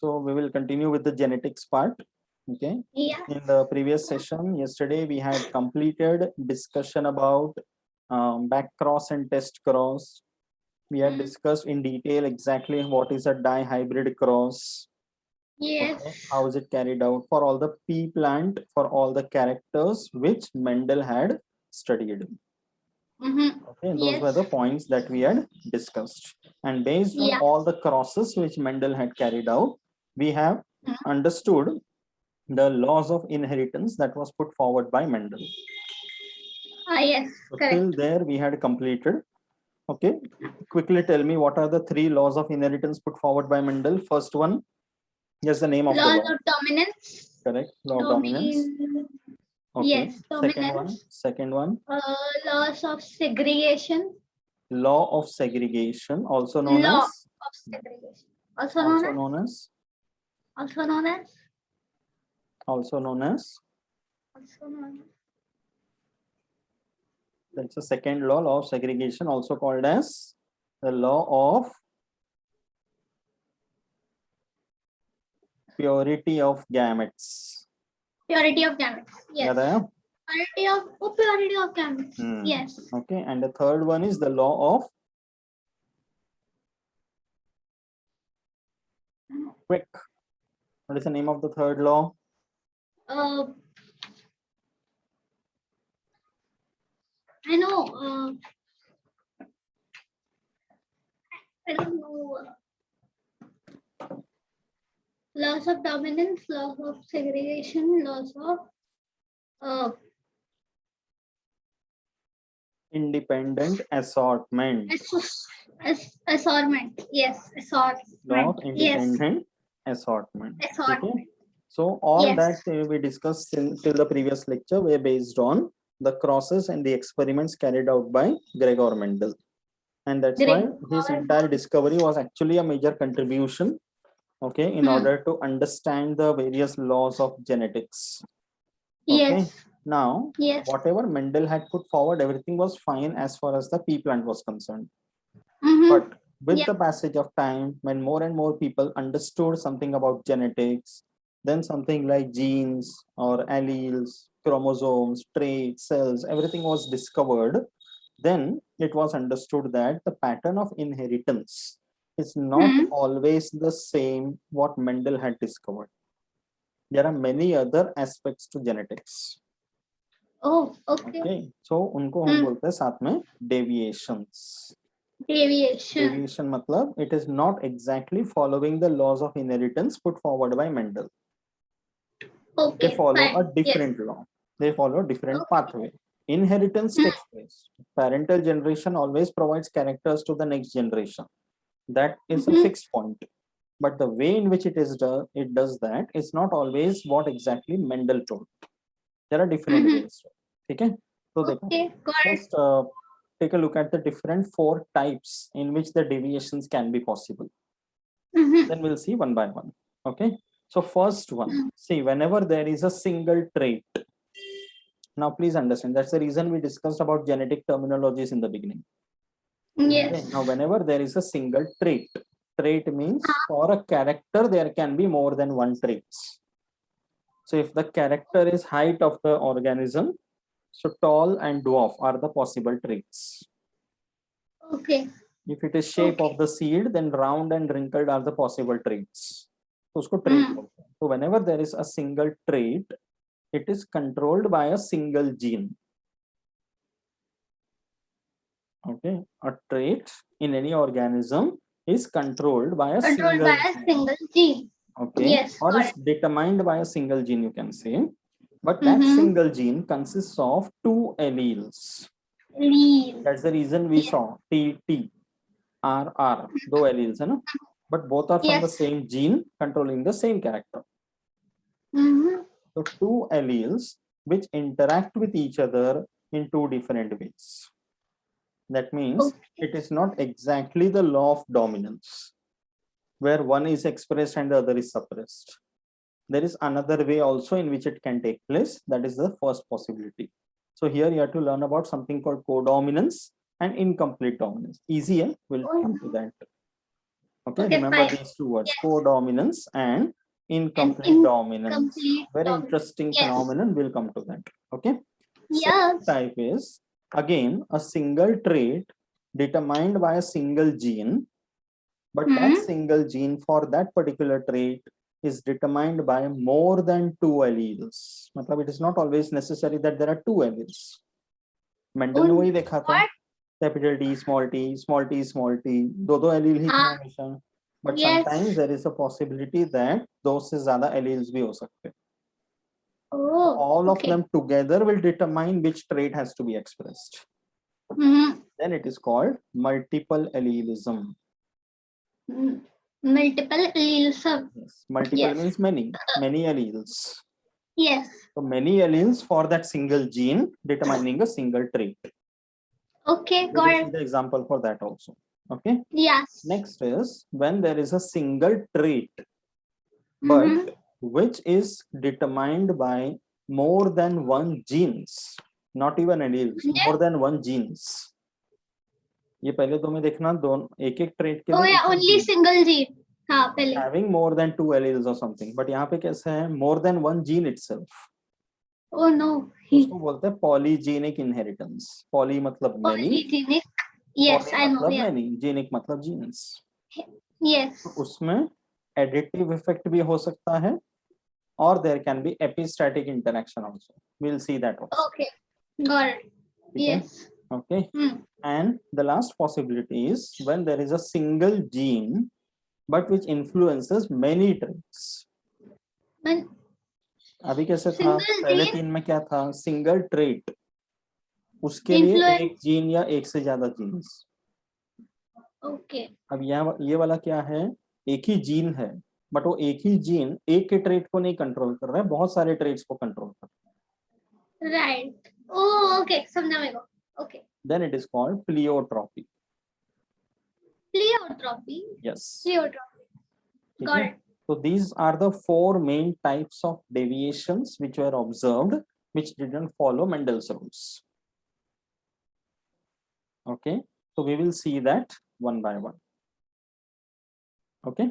So we will continue with the genetics part. Okay. Yeah. In the previous session, yesterday we had completed discussion about back cross and test cross. We had discussed in detail exactly what is a dihybrid cross. Yes. Okay. How is it carried out for all the pea plant, for all the characters which Mendel had studied. Okay, those were the points that we had discussed. And based on all the crosses which Mendel had carried out, we have understood the laws of inheritance that was put forward by Mendel. Yes, So correct. till there we had completed. Okay, quickly tell me what are the 3 laws of inheritance put forward by Mendel. First one, yes, the name of the law. Laws of dominance. Correct, law of dominance. Okay. Yes, dominance. Second one. Laws of segregation. Law of segregation, also known Law as. of segregation. Also known as. That's the second law, law of segregation, also called as the law of purity of gametes. Purity of gametes. Yes. Yeah, Purity of gametes. Yes. Okay, and the third one is the law of quick. What is the name of the third law? I know. I don't know. Laws of dominance, laws of segregation, laws of Independent assortment. Assortment. Yes, assortment. Law of independent assortment. Okay. So all that we discussed till the previous lecture were based on the crosses and the experiments carried out by Gregor Mendel. And that's why his entire discovery was actually a major contribution, okay, in order to understand the various laws of genetics. Okay. Now, whatever Mendel had put forward, everything was fine as far as the pea plant was concerned. But with the passage of time, when more and more people understood something about genetics, then something like genes or alleles, chromosomes, traits, cells, everything was discovered, then it was understood that the pattern of inheritance is not always the same what Mendel had discovered. There are many other aspects to genetics. Oh, okay. So उनको हम बोलते हैं साथ में deviations. Deviation मतलब it is not exactly following the laws of inheritance put forward by Mendel. Okay, they follow a different law. They follow a different pathway. Inheritance takes place. Parental generation always provides characters to the next generation. That is a fixed point. But the way in which it does that is not always what exactly Mendel told. There are different ways. Okay? So first, take a look at the different 4 types in which the deviations can be possible. Then we'll see one by one. Okay? So first one, see, whenever there is a single trait. Now please understand, that's the reason we discussed about genetic terminologies in the beginning. Yes. Okay? Now whenever there is a single trait, trait means for a character there can be more than one traits. So if the character is height of the organism, so tall and dwarf are the possible traits. Okay. If it is shape of the seed, then round and wrinkled are the possible traits. So usko trait bolte hain. So whenever there is a single trait, it is controlled by a single gene. Okay, a trait in any organism is controlled by a single gene. Okay, yes, or is determined by a single gene, you can say. But that single gene consists of 2 alleles. That's the reason we saw T, R, R, 2 alleles, you know? But both are from the same gene controlling the same character. So 2 alleles which interact with each other in 2 different ways. That means it is not exactly the law of dominance, where one is expressed and the other is suppressed. There is another way also in which it can take place. That is the first possibility. So here you have to learn about something called codominance and incomplete dominance. Easier, we'll come to that. Okay, Okay, remember fine. these two words, Yes. codominance and incomplete And dominance. incomplete Very dominance. interesting Yes. phenomenon. We'll come to that. Okay. Yes. Second type is again a single trait determined by a single gene, but that single gene for that particular trait is determined by more than two alleles. मतलब it is not always necessary that there are two alleles. Mendel ने वही देखा था, capital T small T दो allele ही थे हमेशा, but sometimes there is a possibility that दो से ज्यादा एलील्स भी हो सकते हैं. All of them together will determine which trait has to be expressed. Then it is called multiple allelism. Multiple allelism. Yes. Multiple means many alleles. Yes. So many alleles for that single gene determining a single trait. Okay, we will see the example for that also. Okay. Yes. Next is when there is a single trait, but which is determined by more than one genes, not even alleles, more than one genes. ये पहले दो में देखना, दोनों एक एक trait के लिए only single gene. हाँ, पहले. having more than two alleles or something, but यहाँ पे कैसे है, more than one gene itself. Oh no. उसको बोलते हैं पॉलीजेनिक इनहेरिटेंस. पॉली मतलब many. Polygenic. Yes, I know. मतलब many, जेनिक मतलब genes. Yes. तो उसमें additive effect भी हो सकता है, or there can be epistatic interaction also. We'll see that also. Okay, got it. Yes. Okay. And the last possibility is when there is a single gene, but which influences many traits. अभी कैसे था, पहले तीन में क्या था, single trait, उसके लिए एक जीन या एक से ज्यादा जीन्स. ओके. अब ये वाला क्या है, एक ही जीन है, बट वो एक ही जीन एक के ट्रेट को नहीं कंट्रोल कर रहा है, बहुत सारे ट्रेट्स को कंट्रोल कर रहा है. राइट. ओह, ओके, समझा मेरे को. Okay. Then it is called pleiotropy. Pleiotropy. Yes. Pleiotropy. Got it. So these are the four main types of deviations which were observed, which didn't follow Mendel's rules. Okay, so we will see that one by one. Okay.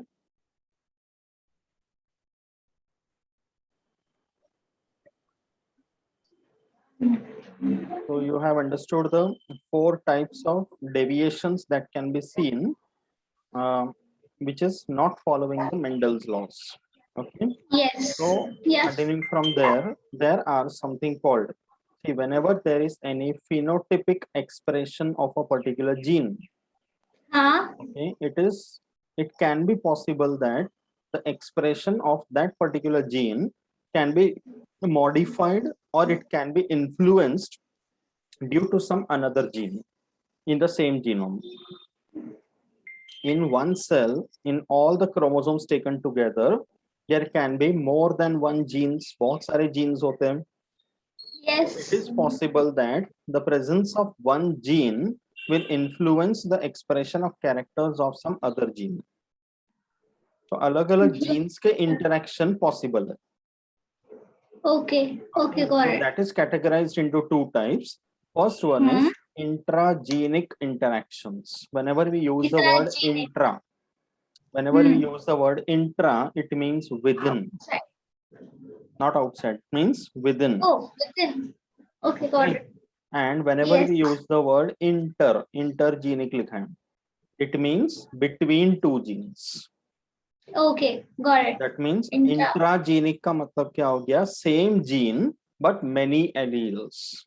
So you have understood the four types of deviations that can be seen, which is not following the Mendel's laws. Okay. Yes. So continuing from there are something called, see, whenever there is any phenotypic expression of a particular gene, okay, it can be possible that the expression of that particular gene can be modified or it can be influenced due to some another gene in the same genome. In one cell, in all the chromosomes taken together, there can be more than one genes. बहुत सारे genes होते हैं. Yes. It is possible that the presence of one gene will influence the expression of characters of some other gene. तो अलग-अलग genes के interaction possible है. Okay. Okay, got it. So that is categorized into two types. First one is intragenic interactions. Whenever we use the word intra, whenever we use the word intra, it means within. Outside. Not outside, means within. Oh, within. Okay, got it. And whenever we use the word intergenic लिखा है, it means between two genes. Okay, got it. That means intragenic का मतलब क्या हो गया, same gene but many alleles.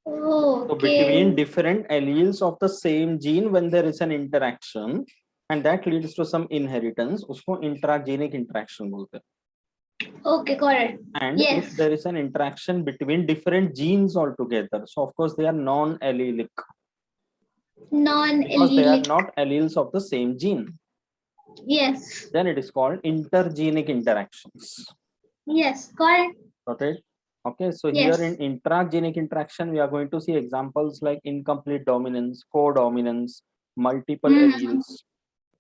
Oh, so okay. between different alleles of the same gene, when there is an interaction and that leads to some inheritance, उसको intragenic interaction बोलते हैं. Okay, got it. And if there is an interaction between different genes altogether, so of course they are non-allelic. Non-allelic. Because they are not alleles of the same gene. Yes. Then it is called intergenic interactions. Yes, got it. Got it? Okay, so here in intragenic interaction, we are going to see examples like incomplete dominance, codominance, multiple alleles.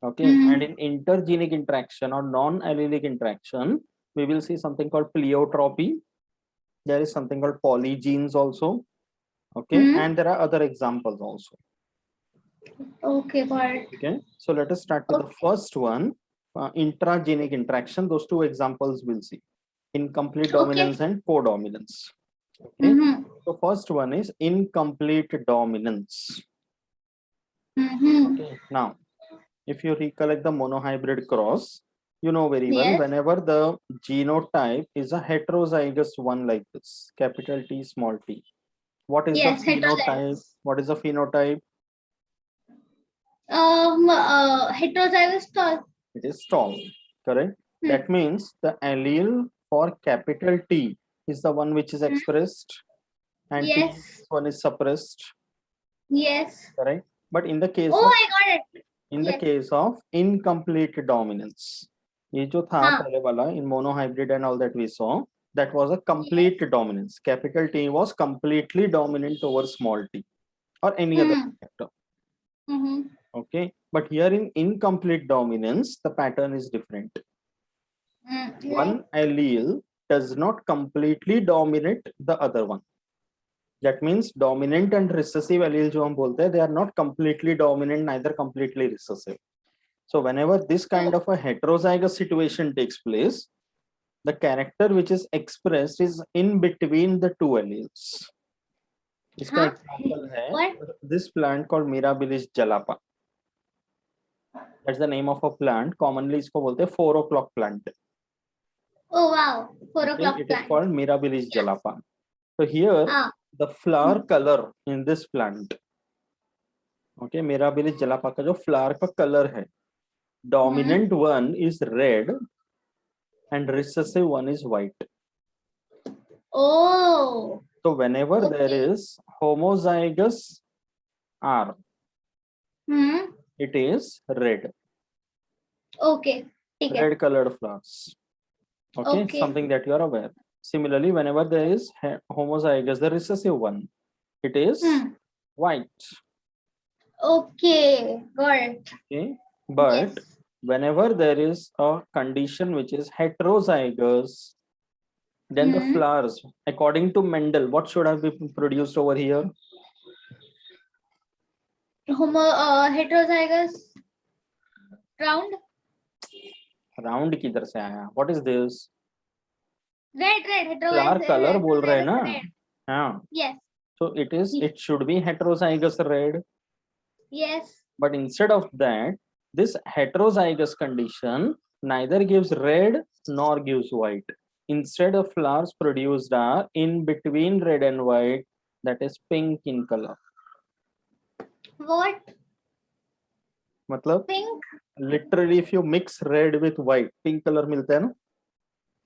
Okay, and in intergenic interaction or non-allelic interaction, we will see something called pleiotropy. There is something called polygenes also. Okay, and there are other examples also. Okay, got it. Okay, so let us start with the first one, intragenic interaction. Those two examples we'll see: incomplete dominance and codominance. Okay, so first one is incomplete dominance. Okay, now if you recollect the monohybrid cross, you know very well, whenever the genotype is a heterozygous one like this, capital T, small t, what is the phenotype? What is the phenotype? Heterozygous tall. It is tall, correct? That means the allele for capital T is the one which is expressed, and this one is suppressed. Yes. Correct. But in the case I got it. In the case of incomplete dominance, ये जो था पहले वाला in monohybrid and all that we saw, that was a complete dominance. Capital T was completely dominant over small t or any other factor. Okay, but here in incomplete dominance, the pattern is different. One allele does not completely dominate the other one. That means dominant and recessive allele जो हम बोलते हैं, they are not completely dominant, neither completely recessive. So whenever this kind of a heterozygous situation takes place, the character which is expressed is in between the two alleles. इसका example है this plant called Mirabilis jalapa. That's the name of a plant. Commonly इसको बोलते हैं 4 o'clock plant. Oh wow, 4 o'clock plant. It is called Mirabilis jalapa. So here the flower color in this plant, okay, Mirabilis jalapa का जो flower का color है, dominant one is red and recessive one is white. Oh. So whenever there is homozygous R, it is red. Okay. Red colored flowers. Okay, something that you are aware. Similarly, whenever there is homozygous, the recessive one, it is white. Okay, got it. Okay, but whenever there is a condition which is heterozygous, then the flowers, according to Mendel, what should have been produced over here? Heterozygous round. Round किधर से आया? What is this? Red heterozygous. Flower color बोल रहे हैं ना? हाँ. Yes. So it should be heterozygous red. Yes. But instead of that, this heterozygous condition neither gives red nor gives white. Instead of flowers produced are in between red and white, that is pink in color. What? मतलब pink? Literally if you mix red with white, pink color मिलता है ना?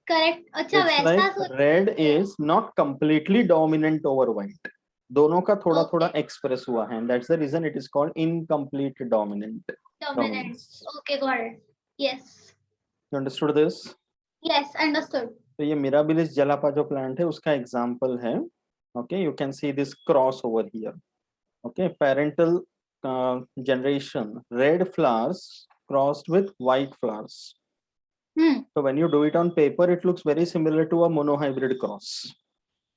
Correct. अच्छा It's like red is not completely dominant over white. दोनों का थोड़ा थोड़ा express हुआ है, and that's the reason it is called incomplete dominant. Dominance. Okay, got it. Yes. You understood this? Yes, understood. तो ये Mirabilis jalapa जो plant है उसका example है. Okay, you can see this cross over here. Okay, parental generation, red flowers crossed with white flowers. So when you do it on paper, it looks very similar to a monohybrid cross.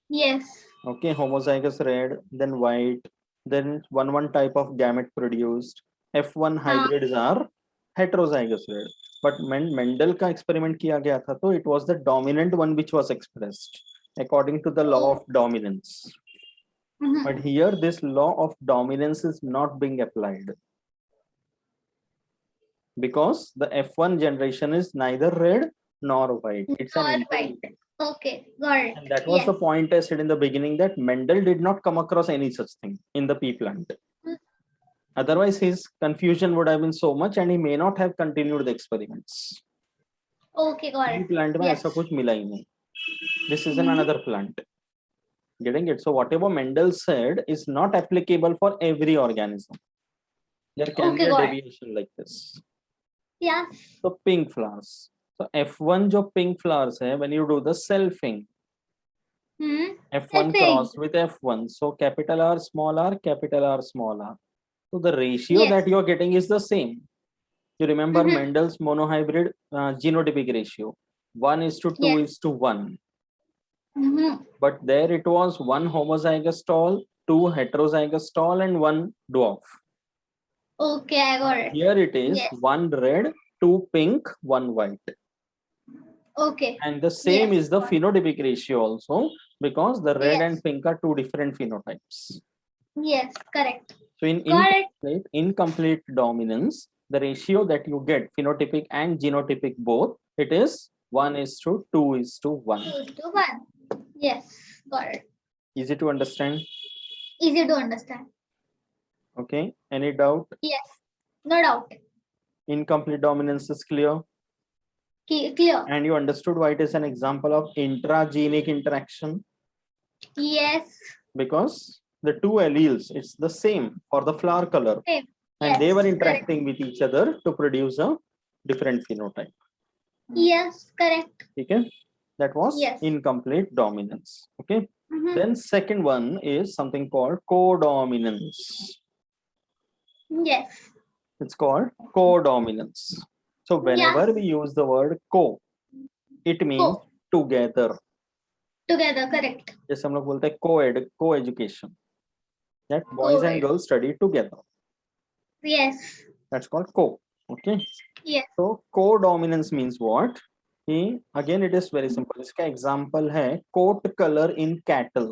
Yes. Okay, homozygous red, then white, then one type of gamete produced. F1 hybrids are heterozygous red. But Mendel का experiment किया गया था, तो it was the dominant one which was expressed according to the law of dominance. But here this law of dominance is not being applied because the F1 generation is neither red nor white. It's an white. Okay, got it. And that was the point I said in the beginning, that Mendel did not come across any such thing in the pea plant. Otherwise, his confusion would have been so much and he may not have continued the experiments. Okay, got it. Pea plant में ऐसा कुछ मिला ही नहीं. This is another plant. Getting it? So whatever Mendel said is not applicable for every organism. There can be a deviation like this. Yeah. So pink flowers. So F1 जो pink flowers है, when you do the selfing, F1 cross with F1, so capital R, small r, capital R, small r. So the ratio that you are getting is the same. You remember Mendel's monohybrid genotypic ratio, 1:2:1. But there it was 1 homozygous tall, 2 heterozygous tall, and 1 dwarf. Okay, I got it. Here it is Yes. 1 red, 2 pink, 1 white. Okay. And the same Yes, is the got it. phenotypic ratio also, because the red Yes. and pink are 2 different phenotypes. Yes, correct. So in Got it. incomplete dominance, the ratio that you get, phenotypic and genotypic both, it is 1:2:1. 2:1. Yes, got it. Easy to understand? Easy to understand. Okay. Any doubt? Yes, no doubt. Incomplete dominance is clear. Clear. And you understood why it is an example of intragenic interaction, Yes. because the 2 alleles, it's the same for the flower color, Same. and they were Yes, interacting with each other to produce a different phenotype. Yes, correct. Okay, that was Yes. incomplete dominance. Okay. Mhm. Then second one is something called codominance. Yes. It's called codominance. So whenever Yes. we use the word co, it means Co. together. Together, correct. जैसे हम लोग बोलते हैं co-ed, co-education, that boys and Co-ed. girls study together. Yes. That's called co. Okay. Yes. So codominance means what? Again, it is very simple. इसका example है coat color in cattle.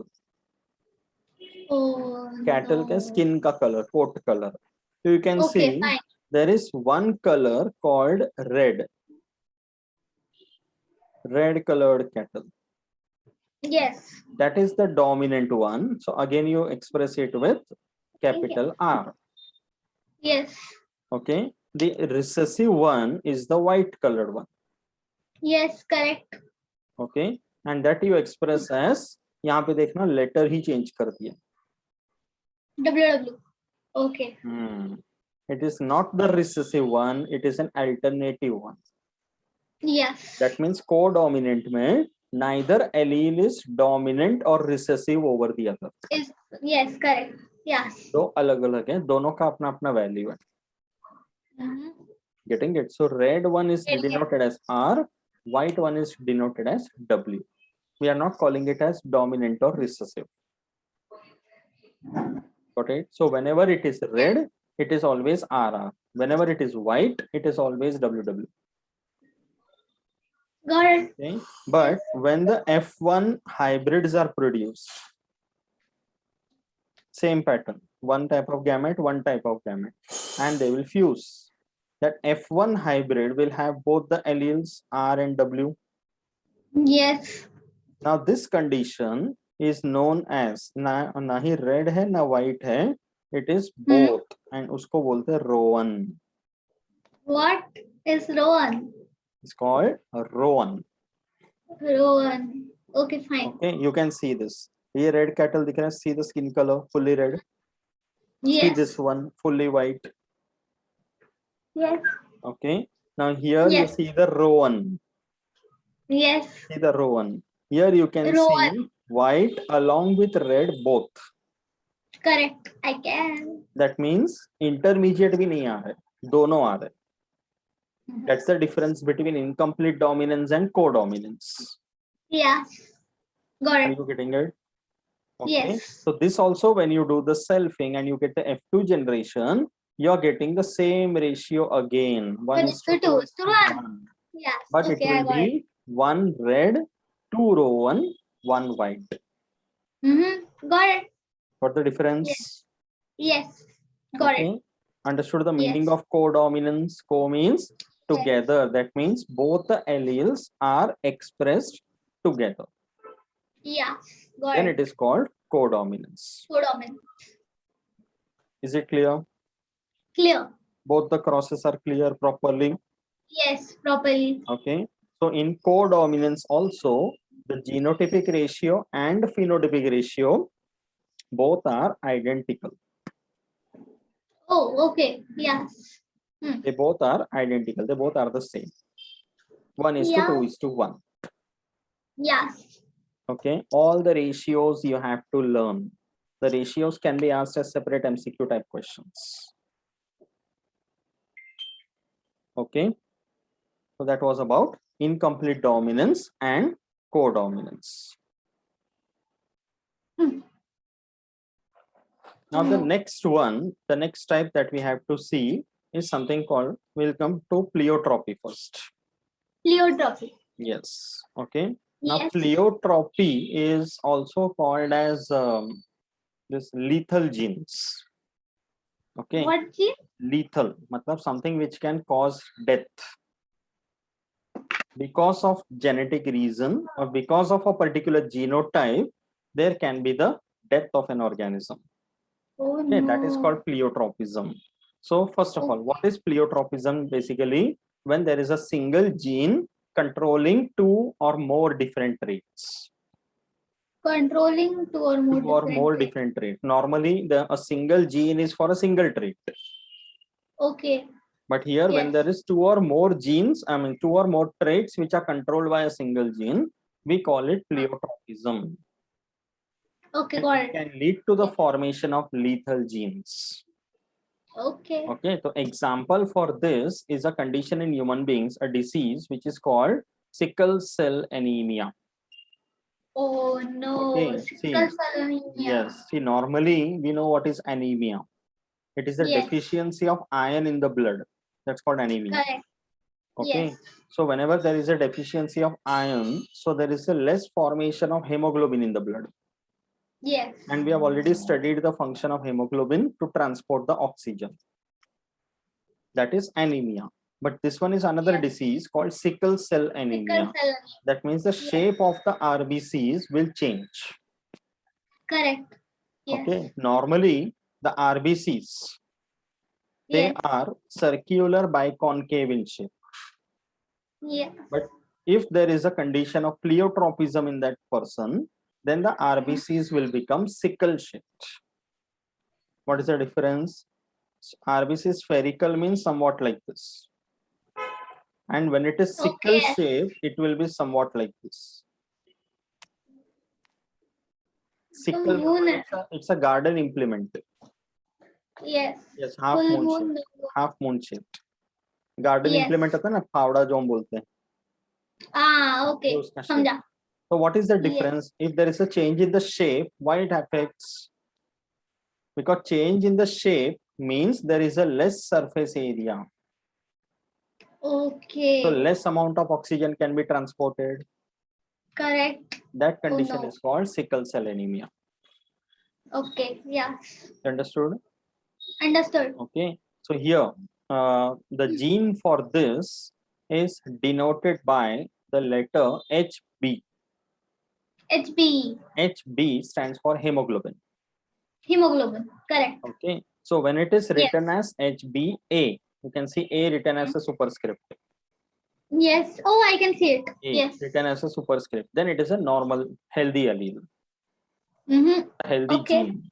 Oh, Cattle का no. skin का color, coat color. So you can Okay, see fine. there is one color called red. Red colored cattle. Yes. That is the dominant one. So again, you express it with capital R. Yes. Okay. The recessive one is the white colored one. Yes, correct. Okay. And that you express as, यहाँ पे देखना letter ही change कर दिया. WW. Okay. It is not the recessive one, it is an alternative one. Yes. That means codominant में neither allele is dominant or recessive over the other. Yes, correct. Yes. दो अलग अलग है, दोनों का अपना अपना वैल्यू है. Getting it? So red one is denoted as R, white one is denoted as W. We are not calling it as dominant or recessive. Got it? So whenever it is red, it is always RR. Whenever it is white, it is always WW. Got it. Okay. But when the F1 hybrids are produced, same pattern, one type of gamete, one type of gamete, and they will fuse. That F1 hybrid will have both the alleles R and W. Yes. Now this condition is known as ना ही red है ना white है, it is both, and उसको बोलते हैं Rowan. What is Rowan? It's called Rowan. Rowan. Okay, fine. Okay, you can see this. ये red cattle दिख रहा है, see the skin color fully red. Yes. See this one fully white. Yes. Okay. Now here Yes. you see the Rowan. Yes. See the Rowan. Here you can Rowan. see white along with red both. Correct. I can. That means intermediate भी नहीं आ रहे, दोनों आ रहे. That's the difference between incomplete dominance and codominance. Yes. Got Are it. you getting it? Okay. Yes. So this also, when you do the selfing and you get the F2 generation, you're getting the same ratio again. 1:2:1. Yes. But Okay, it will be 1 red, 2 Rowan, 1 white. Got it. What the difference? Yes. Got it. Understood the meaning Yes. of codominance? Co means together. Yes. That means both the alleles are expressed together. Yes. Got Then it. it is called codominance. Codominance. Is it clear? Clear. Both the crosses are clear properly. Yes, properly. Okay. So in codominance also, the genotypic ratio and phenotypic ratio both are identical. Oh, okay. Yes. They both are identical. They both are the same. 1:2:1. Yes. Okay. All the ratios you have to learn. The ratios can be asked as separate MCQ type questions. Okay. So that was about incomplete dominance and codominance. Now the next one, the next type that we have to see is something called, we'll come to pleiotropy first. Pleiotropy. Yes. Okay. Now Yes. pleiotropy is also called as this lethal genes. Okay. What gene? Lethal, matlab something which can cause death because of genetic reason or because of a particular genotype. There can be the death of an organism. Oh Okay, no. that is called pleiotropism. So first of all, what is pleiotropism? Basically, when there is a single gene controlling two or more different traits. Controlling two or more different traits. Normally, a single gene is for a single trait. Okay. But here, when there is two or more genes, I mean, two or more traits which are controlled by a single gene, we call it pleiotropism. Okay, got It it. can lead to the formation of lethal genes. Okay. Okay, so example for this is a condition in human beings, a disease which is called sickle cell anemia. Oh no. Okay, Sickle cell anemia. Yes, see, normally we know what is anemia. It is the deficiency of iron in the blood. That's called anemia. Correct. Okay, Yes. so whenever there is a deficiency of iron, so there is a less formation of hemoglobin in the blood. Yes. And we have already studied the function of hemoglobin to transport the oxygen. That is anemia. But this one is another disease called sickle cell anemia. Sickle cell anemia. That means the shape of the RBCs will change. Correct. Yes. Okay, normally the RBCs, they are circular biconcave in shape. Yeah. But if there is a condition of pleiotropism in that person, then the RBCs will become sickle shaped. What is the difference? RBC spherical means somewhat like this. And when it is sickle shaped, it will be somewhat like this. Sickle, it's a garden implement. Yes. Yes, half moon shaped. Garden implement होता है ना, फावड़ा जो हम बोलते हैं. Ah, okay. समझा. So what is the difference? If there is a change in the shape, why it affects? Because change in the shape means there is a less surface area. Okay. So less amount of oxygen can be transported. Correct. That condition is called sickle cell anemia. Okay. Yes. Understood? Understood. Okay. So here, the gene for this is denoted by the letter HB. HB. HB stands for hemoglobin. Hemoglobin. Correct. Okay. So when it is written as HBA, you can see A written as a superscript. Yes. Oh, I can see it. A written as a superscript. Then it is a normal, healthy allele. A healthy gene.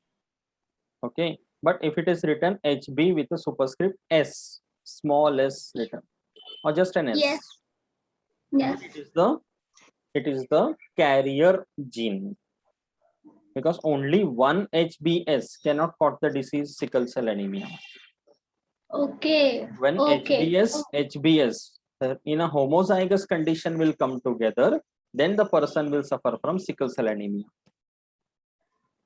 Okay. But if it is written HB with a superscript S, small s written, or just an S. Yes. Yes. It is the carrier gene. Because only one HBS cannot cause the disease sickle cell anemia. Okay. When HBS in a homozygous condition will come together, then the person will suffer from sickle cell anemia.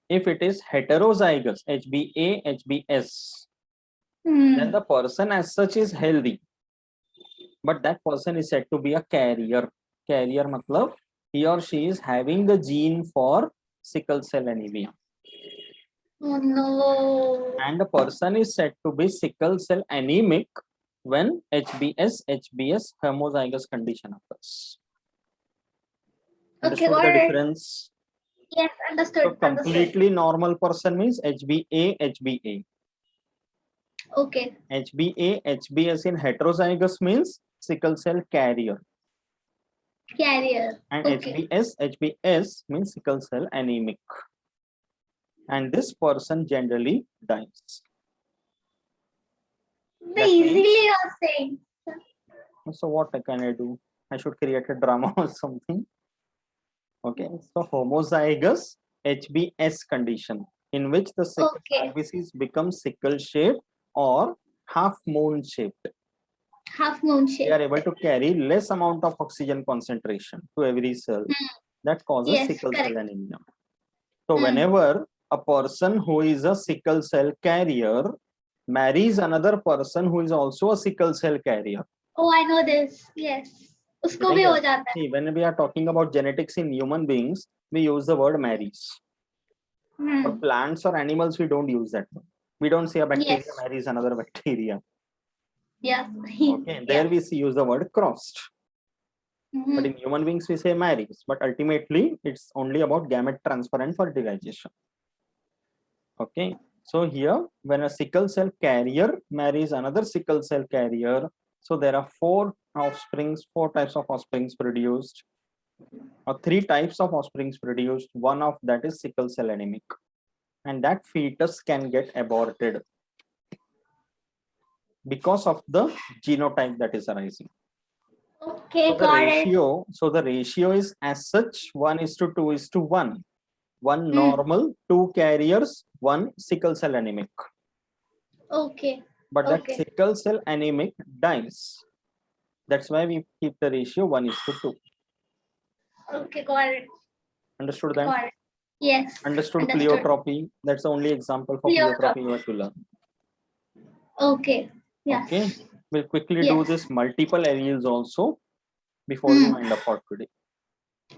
If it is heterozygous, HBA, HBS, then the person as such is healthy. But that person is said to be a carrier. Carrier matlab, he or she is having the gene for sickle cell anemia. Oh no. And the person is said to be sickle cell anemic when HBS homozygous condition occurs. Okay, Understood the difference? Yes, understood. So completely normal person means HBA. Okay. HBA, HBS in heterozygous means sickle cell carrier. And HBS means sickle cell anemic. And this person generally dies. Easily you are saying. So what can I do? I should create a drama or something. Okay, so homozygous HBS condition in which the RBCs become sickle shaped or half moon shaped. Half moon shaped. They are able to carry less amount of oxygen concentration to every cell. That causes sickle cell anemia. So whenever a person who is a sickle cell carrier marries another person who is also a sickle cell carrier. Oh, I know this. Yes. उसको भी हो जाता है. See, when we are talking about genetics in human beings, we use the word marries. For plants or animals, we don't use that word. We don't say a bacteria marries another bacteria. Yes. Okay, there we use the word crossed. But in human beings, we say marries. But ultimately, it's only about gamete transfer and fertilization. Okay, so here, when a sickle cell carrier marries another sickle cell carrier, so there are four types of offsprings produced, or three types of offsprings produced. One of that is sickle cell anemic, and that fetus can get aborted because of the genotype that is arising. Okay, so the ratio is as such 1:2:1. One normal, two carriers, one sickle cell anemic. Okay. But that sickle cell anemic dies. That's why we keep the ratio 1:2. Okay, got it. Understood that? Got it. Yes. Understood pleiotropy. That's the only example for pleiotropy you have to learn. Okay. Yes. Okay. We'll quickly do this multiple alleles also before we wind up for today.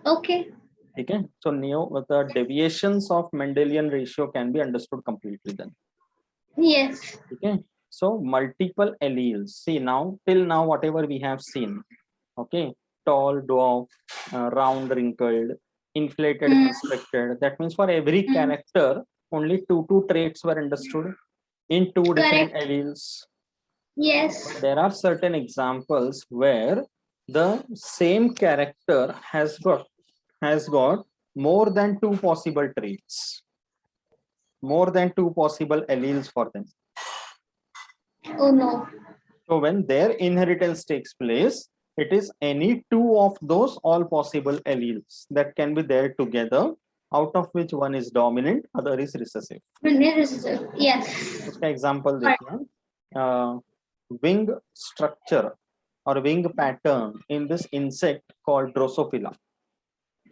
Okay. Okay. So now the deviations of Mendelian ratio can be understood completely then. Yes. Okay. So multiple alleles. See now, till now, whatever we have seen. Okay. Tall, dwarf, round, wrinkled, inflated, constricted. That means for every character, only two traits were understood in two different alleles. Yes. But there are certain examples where the same character has got more than two possible traits, more than two possible alleles for them. Oh no. So when their inheritance takes place, it is any two of those all possible alleles that can be there together, out of which one is dominant, other is recessive. Yes. उसका example देखिए, wing structure or wing pattern in this insect called Drosophila.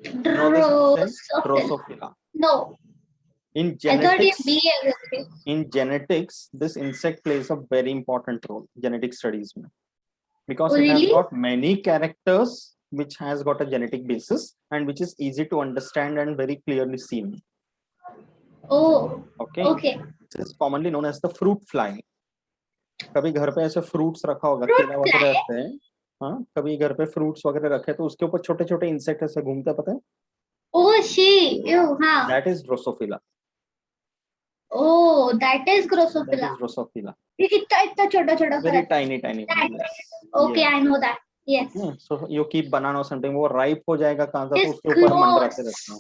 Drosophila. No. In genetics, this insect plays a very important role, genetic studies, because it has got many characters which has got a genetic basis and which is easy to understand and very clearly seen. Oh. Okay. Okay. This is commonly known as the fruit fly. कभी घर पे ऐसे fruits रखा होगा, केला वगैरह रखते हैं, हाँ, कभी घर पे फ्रूट्स वगैरह रखे तो उसके ऊपर छोटे छोटे इंसेक्ट ऐसे घूमते, पता है? Oh, हाँ. That is Drosophila. Oh, that is Drosophila. That is Drosophila. इतना छोटा Very tiny. Okay, I know that. Yes. So you keep banana or something, वो ripe हो जाएगा कांचा तो उसके ऊपर मंडराते रहते हैं.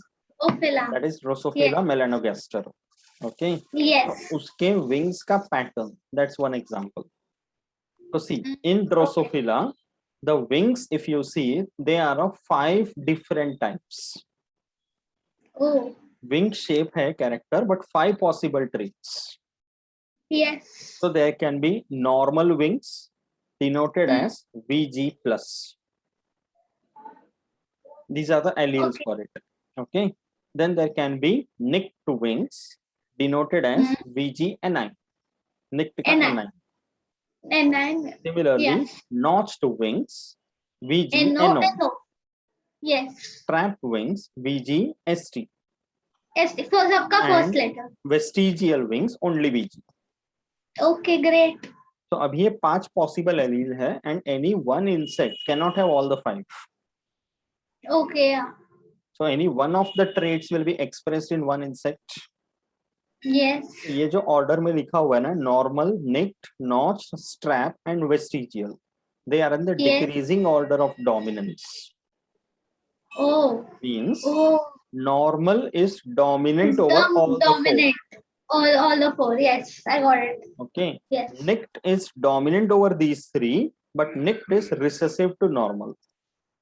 That is Drosophila melanogaster. Okay. Yes. तो उसके wings का pattern, that's one example. So see, in Drosophila, the wings, if you see, they are of 5 different types. Oh. Wing shape hai character, but 5 possible traits. Yes. So there can be normal wings denoted as VG+. These are the alleles for it. Okay. Then there can be nicked wings denoted as VG_NI. Nicked NI. Similarly, notched wings, VG_NO. Yes. Strapped wings, VG_ST. ST. So सबका first letter. Vestigial wings, only VG. Okay, great. So अब ये 5 possible allele है, and any one insect cannot have all the 5. Okay, yeah. So any one of the traits will be expressed in one insect. Yes. ये जो order में लिखा हुआ है ना, normal, nicked, notched, strap and vestigial, they are in the decreasing order of dominance. Oh. Means normal is dominant over all the 4. All the 4. Yes, I got it. Okay. Yes. Nicked is dominant over these 3, but nicked is recessive to normal.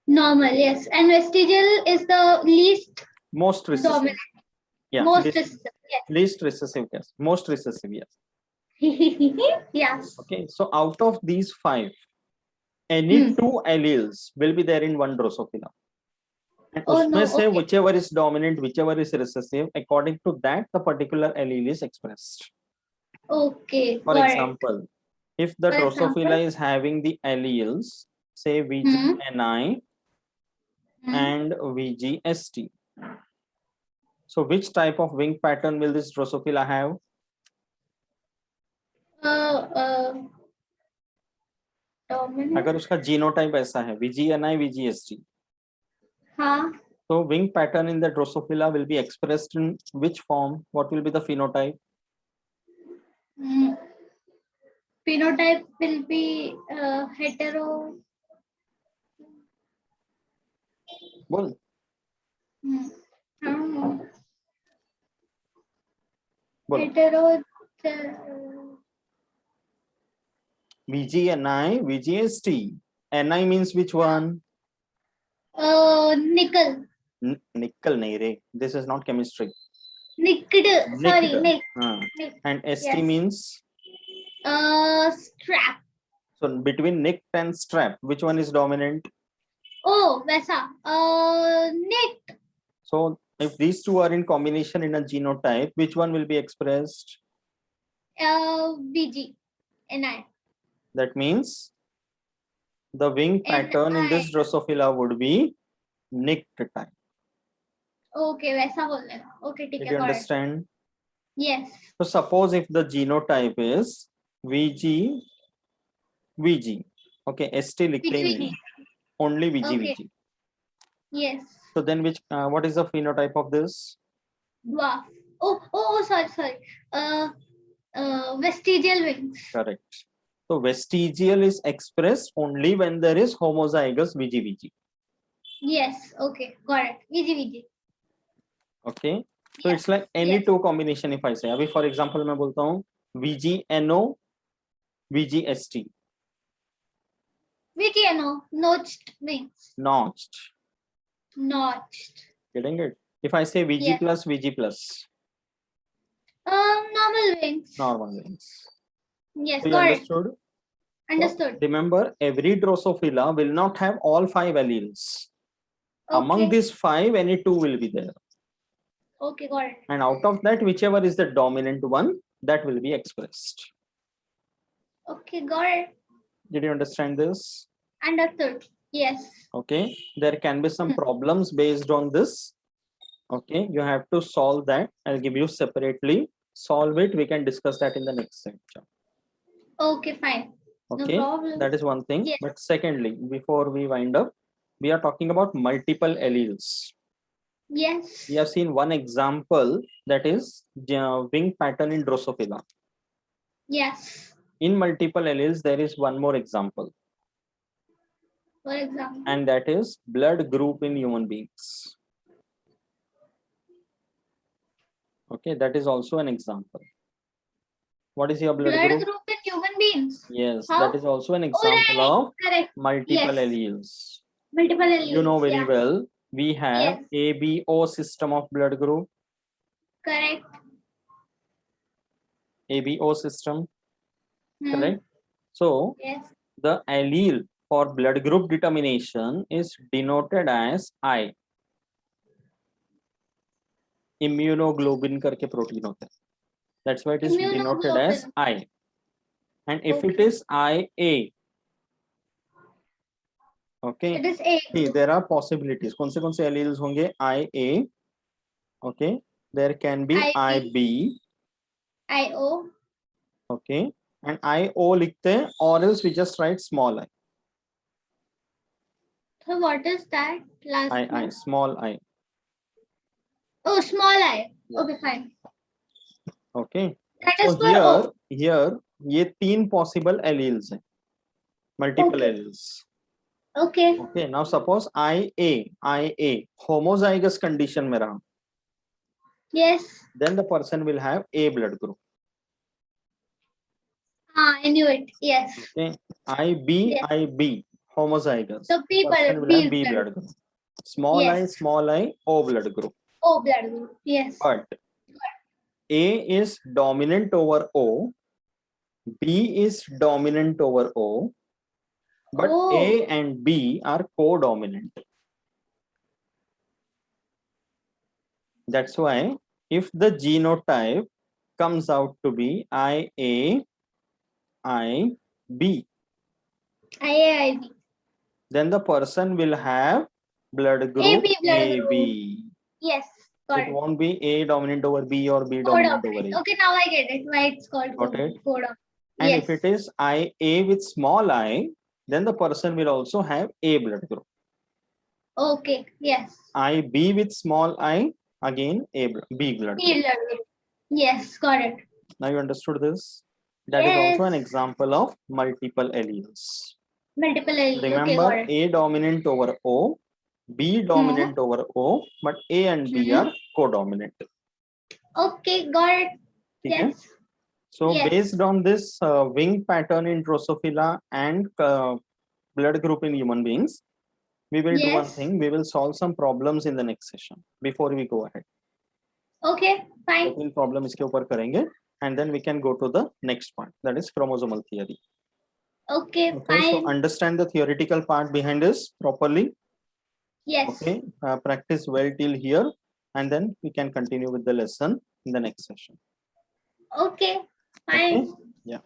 Normal, yes. And vestigial is the most recessive. Dominant. Yeah. Least recessive, yes. Most recessive, yes. Yes. Okay. So out of these 5, any 2 alleles will be there in one Drosophila. And Oh, उसमें no, से okay. whichever is dominant, whichever is recessive, according to that the particular allele is expressed. Okay, For got it. example, if the For Drosophila example? is having the alleles, say VGNI and VGST. So which type of wing pattern will this Drosophila have? Dominant. अगर उसका genotype ऐसा है VGNI VGST, हाँ. so wing pattern in the Drosophila will be expressed in which form? What will be the phenotype? Phenotype will be hetero. Well, I don't know. well, Hetero. VGNI VGST. NI means which one? Nickel. Nickel nahi re. This is not chemistry. Nicked. Sorry, Nicked. nick. And ST Yes. means? Strap. So between nicked and strap, which one is dominant? Oh, वैसा. Nick. So if these two are in combination in a genotype, which one will be expressed? VG. NI. That means the wing pattern in this Drosophila would be nicked type. Okay, वैसा बोल लेना. Okay, ठीक है. Did you understand? Yes. So suppose if the genotype is VG, okay, ST लिखते ही नहीं, only VG, Okay. VG. Yes. So then which, what is the phenotype of this? Dwarf. Oh, sorry. Vestigial wings. Correct. So vestigial is expressed only when there is homozygous VG. Yes. Okay. Got it. VG. Okay. So Yes. it's like any two combination if I say. अभी for example मैं बोलता हूँ VGNO, VGST. VGNO. Notched wings. Notched. Getting it? If I say VG Yes. plus, VG plus. Normal wings. Normal wings. Yes. So you Got understood? it. Understood. So remember, every Drosophila will not have all 5 alleles. Okay. Among these 5, any 2 will be there. Okay, got it. And out of that, whichever is the dominant one, that will be expressed. Okay, got it. Did you understand this? Understood. Yes. Okay. There can be some problems based on this. Okay. You have to solve that. I'll give you separately. Solve it. We can discuss that in the next section. Okay, fine. Okay. No problem. That is one thing. Yes. But secondly, before we wind up, we are talking about multiple alleles. Yes. We have seen one example, that is wing pattern in Drosophila. Yes. In multiple alleles, there is one more example. For example. And that is blood group in human beings. Okay, that is also an example. What is your blood group? Group in human beings. Yes, How? that is also an example of Correct. multiple Yes. alleles. Multiple alleles. You know very well. We have Yes. ABO system of blood group. Correct. ABO system. Correct. So yes. the allele for blood group determination is denoted as I. Immunoglobulin करके protein होता है. That's why it is denoted as I. And if it is IA, okay, it is A. See, there are possibilities. कौन से alleles होंगे? IA, okay, there can be IB, IO, okay, and IO लिखते हैं, or else we just write small I. So what is that last I, small I. Oh, small I. Yeah. Okay, fine. Okay. That So is for O. here ये 3 possible alleles हैं, multiple alleles. Okay. Okay. Now suppose IA homozygous condition में रहा. Yes. Then the person will have A blood group. I knew it. Yes. Okay. IB homozygous. So Person will have B blood group. Small I O blood group. O blood group. Yes. But A is dominant over O, B is dominant over O, but A and B are co-dominant. That's why if the genotype comes out to be IA, IB, IAIB. then the person will have blood group AB blood group. AB. Yes, got It it. won't be A dominant over B or B dominant over A. Okay, now I get it. Why it's called Got it? codominant. And Yes. if it is IA with small I, then the person will also have A blood group. Okay. Yes. IB with small I, again B blood B group. blood group. Yes, got it. Now you understood this? That is also an example of multiple alleles. Multiple alleles. Remember, Okay, got it. A dominant over O, B dominant over O, but A and B are codominant. Okay, got it. Okay? Yes. So Yes. based on this wing pattern in Drosophila and blood group in human beings, we will do one thing. We will solve some problems in the next session before we go ahead. Okay, fine. दो-तीन problem इसके ऊपर करेंगे, and then we can go to the next part, that is chromosomal theory. Okay, Okay, fine. so understand the theoretical part behind this properly. Yes. Okay, practice well till here, and then we can continue with the lesson in the next session. Okay, fine. Okay, yeah.